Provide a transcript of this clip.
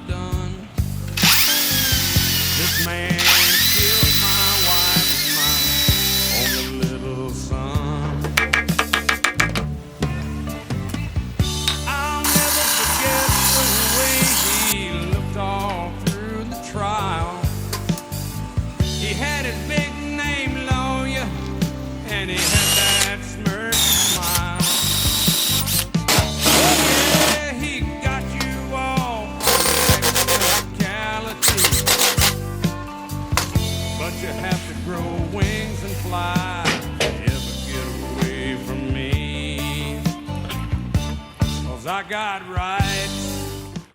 done. This man killed my wife and my only little son. I'll never forget the way he looked all through the trial. He had his big name lawyer, and he had that smirk smile. Yeah, he got you all from technicality, but you have to grow wings and fly to ever get away from me. 'Cause I got right